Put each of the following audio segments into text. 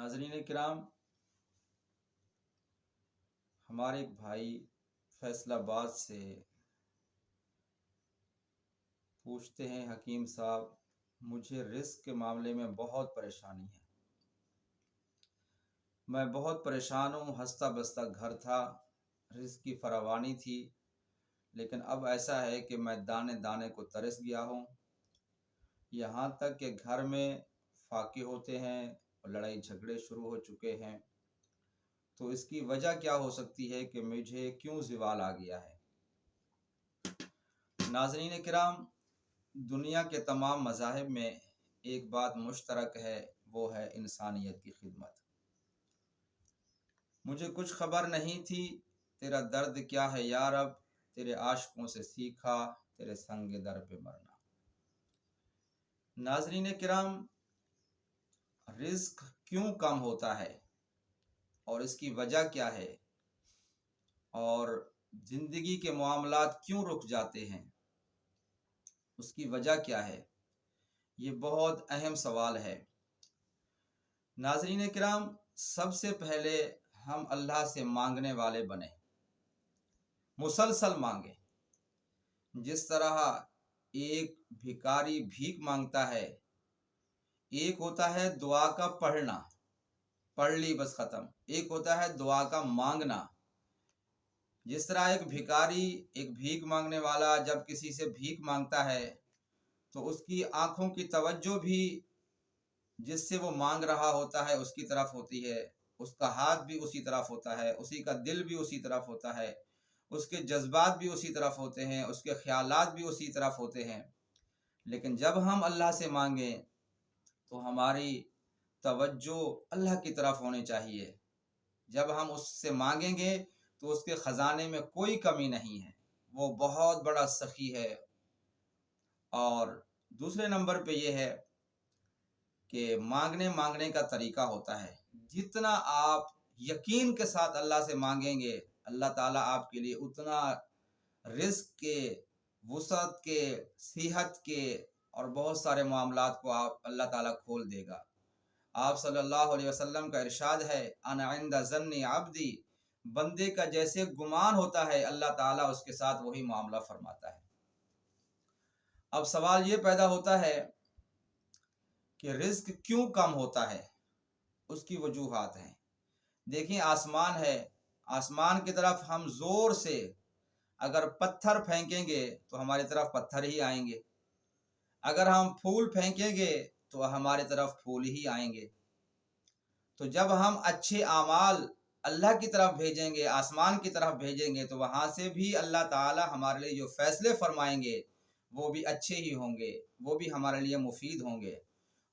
ناظرین کرام، ہمارے ایک بھائی فیصل آباد سے پوچھتے ہیں، حکیم صاحب مجھے رزق کے معاملے میں بہت پریشانی ہے، میں بہت پریشان ہوں، ہنستا بستا گھر تھا، رزق کی فراوانی تھی، لیکن اب ایسا ہے کہ میں دانے دانے کو ترس گیا ہوں، یہاں تک کہ گھر میں فاقے ہوتے ہیں اور لڑائی جھگڑے شروع ہو چکے ہیں، تو اس کی وجہ کیا ہو سکتی ہے کہ مجھے کیوں زوال آ گیا ہے؟ ناظرین کرام، دنیا کے تمام مذاہب میں ایک بات مشترک ہے، وہ ہے انسانیت کی خدمت۔ مجھے کچھ خبر نہیں تھی، تیرا درد کیا ہے یا رب، تیرے عاشقوں سے سیکھا، تیرے سنگ در پہ مرنا۔ ناظرین کرام، رزق کیوں کم ہوتا ہے اور اس کی وجہ کیا ہے، اور زندگی کے معاملات کیوں رک جاتے ہیں، اس کی وجہ کیا ہے، یہ بہت اہم سوال ہے۔ ناظرین کرام، سب سے پہلے ہم اللہ سے مانگنے والے بنیں، مسلسل مانگیں۔ جس طرح ایک بھکاری بھیک مانگتا ہے، ایک ہوتا ہے دعا کا پڑھنا، پڑھ لی بس ختم، ایک ہوتا ہے دعا کا مانگنا۔ جس طرح ایک بھکاری، ایک بھیک مانگنے والا جب کسی سے بھیک مانگتا ہے تو اس کی آنکھوں کی توجہ بھی جس سے وہ مانگ رہا ہوتا ہے اس کی طرف ہوتی ہے، اس کا ہاتھ بھی اسی طرف ہوتا ہے، اسی کا دل بھی اسی طرف ہوتا ہے، اس کے جذبات بھی اسی طرف ہوتے ہیں، اس کے خیالات بھی اسی طرف ہوتے ہیں۔ لیکن جب ہم اللہ سے مانگیں تو ہماری توجہ اللہ کی طرف ہونی چاہیے۔ جب ہم اس سے مانگیں گے تو اس کے خزانے میں کوئی کمی نہیں ہے، وہ بہت بڑا سخی ہے۔ اور دوسرے نمبر پہ یہ ہے کہ مانگنے کا طریقہ ہوتا ہے۔ جتنا آپ یقین کے ساتھ اللہ سے مانگیں گے، اللہ تعالیٰ آپ کے لیے اتنا رزق کے، وسعت کے، صحت کے اور بہت سارے معاملات کو اللہ تعالیٰ کھول دے گا۔ آپ صلی اللہ علیہ وسلم کا ارشاد ہے، انا عند ظن عبدی، بندے کا جیسے گمان ہوتا ہے اللہ تعالیٰ اس کے ساتھ وہی معاملہ فرماتا ہے۔ اب سوال یہ پیدا ہوتا ہے کہ رزق کیوں کم ہوتا ہے، اس کی وجوہات ہیں۔ دیکھیں، آسمان ہے، آسمان کی طرف ہم زور سے اگر پتھر پھینکیں گے تو ہماری طرف پتھر ہی آئیں گے، اگر ہم پھول پھینکیں گے تو ہماری طرف پھول ہی آئیں گے۔ تو جب ہم اچھے اعمال اللہ کی طرف بھیجیں گے، آسمان کی طرف بھیجیں گے، تو وہاں سے بھی اللہ تعالی ہمارے لیے جو فیصلے فرمائیں گے وہ بھی اچھے ہی ہوں گے، وہ بھی ہمارے لیے مفید ہوں گے۔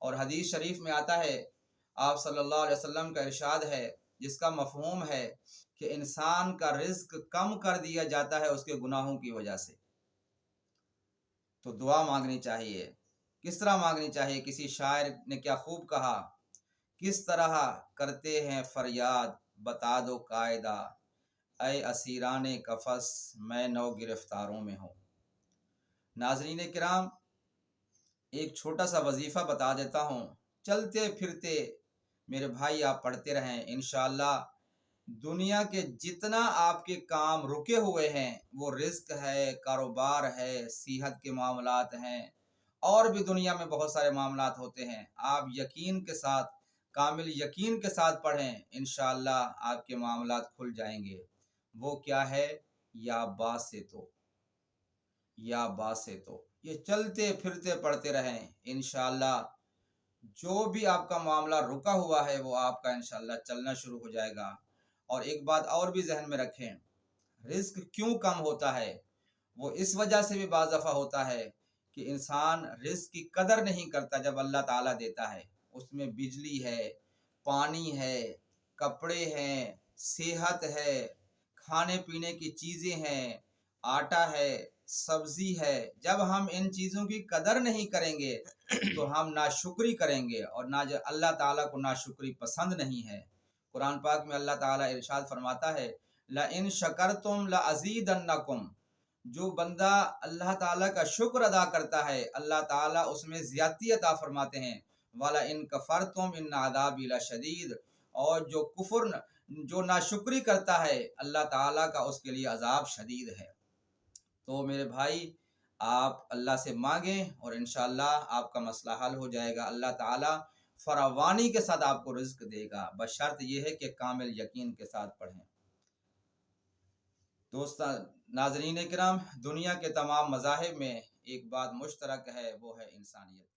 اور حدیث شریف میں آتا ہے، آپ صلی اللہ علیہ وسلم کا ارشاد ہے جس کا مفہوم ہے کہ انسان کا رزق کم کر دیا جاتا ہے اس کے گناہوں کی وجہ سے۔ تو دعا مانگنی چاہیے۔ کس طرح مانگنی چاہیے؟ کسی شاعر نے کیا خوب کہا، کس طرح کرتے ہیں فریاد بتا دو قاعدہ، اے اسیران قفس میں نو گرفتاروں میں ہوں۔ ناظرین کرام، ایک چھوٹا سا وظیفہ بتا دیتا ہوں، چلتے پھرتے میرے بھائی آپ پڑھتے رہیں، انشاءاللہ دنیا کے جتنا آپ کے کام رکے ہوئے ہیں، وہ رزق ہے، کاروبار ہے، صحت کے معاملات ہیں، اور بھی دنیا میں بہت سارے معاملات ہوتے ہیں، آپ یقین کے ساتھ، کامل یقین کے ساتھ پڑھیں، انشاءاللہ آپ کے معاملات کھل جائیں گے۔ وہ کیا ہے؟ یا باسطو، یا باسطو، یہ چلتے پھرتے پڑھتے رہیں، انشاءاللہ جو بھی آپ کا معاملہ رکا ہوا ہے وہ آپ کا انشاءاللہ چلنا شروع ہو جائے گا۔ اور ایک بات اور بھی ذہن میں رکھیں، رزق کیوں کم ہوتا ہے؟ وہ اس وجہ سے بھی بعض دفعہ ہوتا ہے کہ انسان رزق کی قدر نہیں کرتا جب اللہ تعالیٰ دیتا ہے۔ اس میں بجلی ہے، پانی ہے، کپڑے ہیں، صحت ہے، کھانے پینے کی چیزیں ہیں، آٹا ہے، سبزی ہے۔ جب ہم ان چیزوں کی قدر نہیں کریں گے تو ہم ناشکری کریں گے، اور اللہ تعالیٰ کو ناشکری پسند نہیں ہے۔ قرآن پاک میں اللہ تعالیٰ ارشاد فرماتا ہے، لَإِن شَكَرْتُمْ لَأَزِيدَنَّكُمْ، جو بندہ اللہ تعالیٰ کا شکر ادا کرتا ہے اللہ تعالیٰ اس میں زیادتی عطا فرماتے ہیں۔ والا ان کفرتم ان عذابی لشدید، اور جو ناشکری کرتا ہے اللہ تعالیٰ کا اس کے لیے عذاب شدید ہے۔ تو میرے بھائی آپ اللہ سے مانگیں اور انشاءاللہ آپ کا مسئلہ حل ہو جائے گا۔ اللہ تعالیٰ فراوانی کے ساتھ آپ کو رزق دے گا، بشرط یہ ہے کہ کامل یقین کے ساتھ پڑھیں۔ ناظرین کرام، دنیا کے تمام مذاہب میں ایک بات مشترک ہے، وہ ہے انسانیت۔